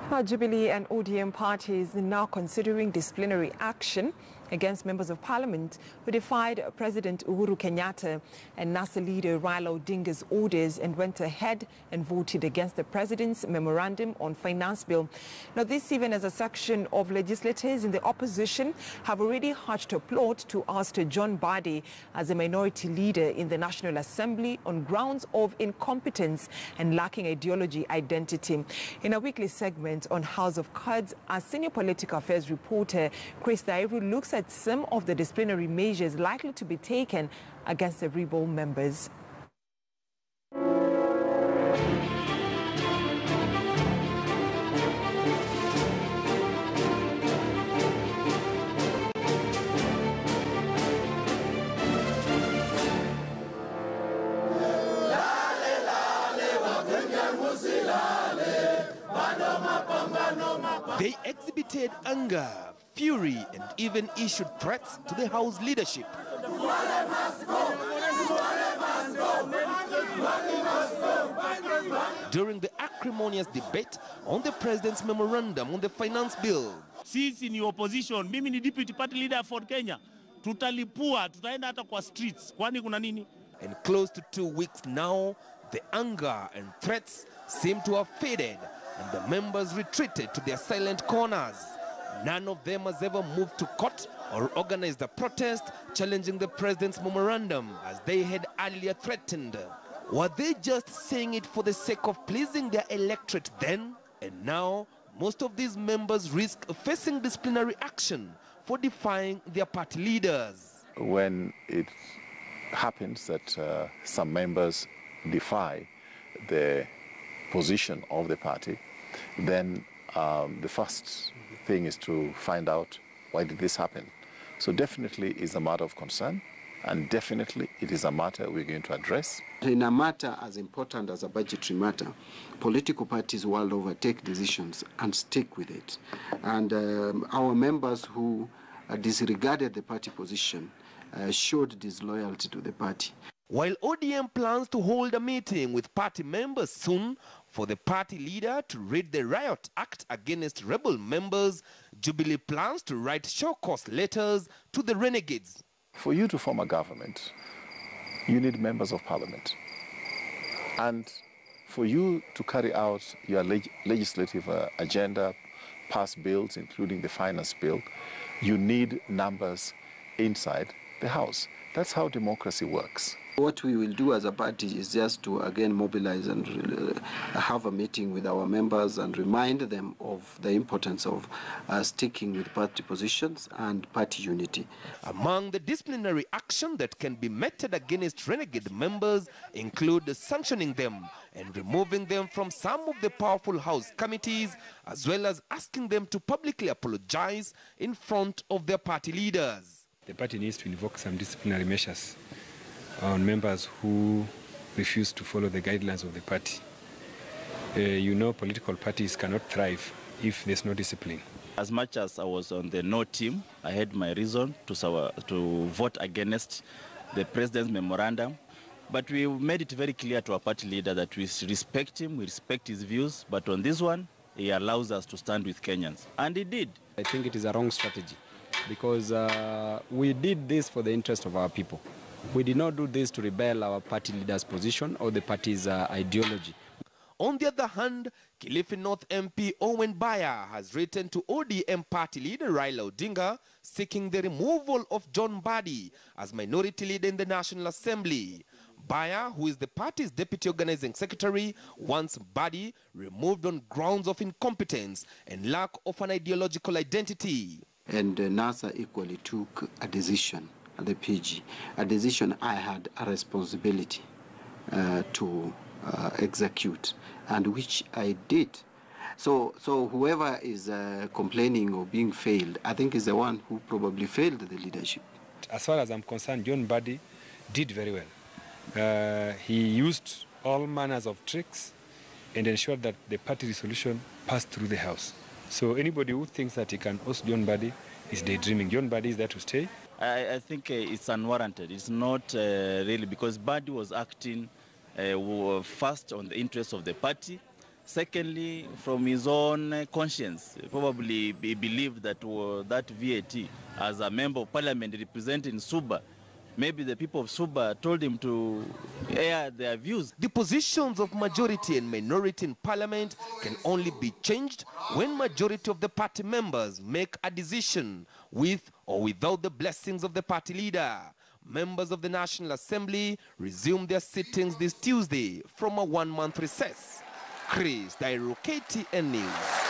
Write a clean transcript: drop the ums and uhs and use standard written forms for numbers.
Jubilee and ODM parties now considering disciplinary action against members of parliament who defied President Uhuru Kenyatta and NASA leader Raila Odinga's orders and went ahead and voted against the president's memorandum on finance bill. Now, this even as a section of legislators in the opposition have already hatched a plot to ouster John Mbadi as a minority leader in the National Assembly on grounds of incompetence and lacking ideology identity. In a weekly segment on House of Cards, our senior political affairs reporter Chris Dairu looks at some of the disciplinary measures likely to be taken against the rebel members. They exhibited anger, fury, and even issued threats to the House leadership. During the acrimonious debate on the president's memorandum on the finance bill. Sisi ni opposition, mimi ni deputy party leader for Kenya. Tutalipua, tutaenda hata kwa streets. Kwani kuna nini? And close to 2 weeks now, the anger and threats seem to have faded, and the members retreated to their silent corners. None of them has ever moved to court or organized a protest challenging the president's memorandum as they had earlier threatened. Were they just saying it for the sake of pleasing their electorate then? And now, most of these members risk facing disciplinary action for defying their party leaders. When it happens that some members defy the position of the party, then the first thing is to find out why did this happen. So definitely it's a matter of concern, and definitely it is a matter we're going to address. In a matter as important as a budgetary matter, political parties world over take decisions and stick with it. And our members who disregarded the party position showed disloyalty to the party. While ODM plans to hold a meeting with party members soon for the party leader to read the Riot Act against rebel members, Jubilee plans to write show-cause letters to the renegades. For you to form a government, you need members of parliament. And for you to carry out your legislative agenda, pass bills, including the finance bill, you need numbers inside the House. That's how democracy works. What we will do as a party is just to again mobilize and have a meeting with our members and remind them of the importance of sticking with party positions and party unity. Among the disciplinary action that can be meted against renegade members include sanctioning them and removing them from some of the powerful House committees, as well as asking them to publicly apologize in front of their party leaders. The party needs to invoke some disciplinary measures on members who refuse to follow the guidelines of the party. You know, political parties cannot thrive if there's no discipline. As much as I was on the no team, I had my reason to vote against the president's memorandum. But we made it very clear to our party leader that we respect him, we respect his views, but on this one, he allows us to stand with Kenyans. And he did. I think it is a wrong strategy because we did this for the interest of our people. We did not do this to rebel our party leader's position or the party's ideology. On the other hand, Kilifi North MP Owen Baya has written to ODM party leader Raila Odinga seeking the removal of John Mbadi as minority leader in the National Assembly. Baya, who is the party's deputy organizing secretary, wants Mbadi removed on grounds of incompetence and lack of an ideological identity. And NASA equally took a decision, the PG, a decision I had a responsibility to execute, and which I did. So whoever is complaining or being failed, I think is the one who probably failed the leadership. As far as I'm concerned, John Mbadi did very well. He used all manners of tricks and ensured that the party resolution passed through the House. So anybody who thinks that he can oust John Mbadi is daydreaming. John Mbadi is there to stay. I think it's unwarranted. It's not really, because Mbadi was acting first on the interests of the party. Secondly, from his own conscience, probably he believed that that VAT, as a member of parliament representing Suba, maybe the people of Suba told him to air their views. The positions of majority and minority in parliament can only be changed when majority of the party members make a decision with or without the blessings of the party leader. Members of the National Assembly resumed their sittings this Tuesday from a one-month recess. Chris Dairo, KTN News.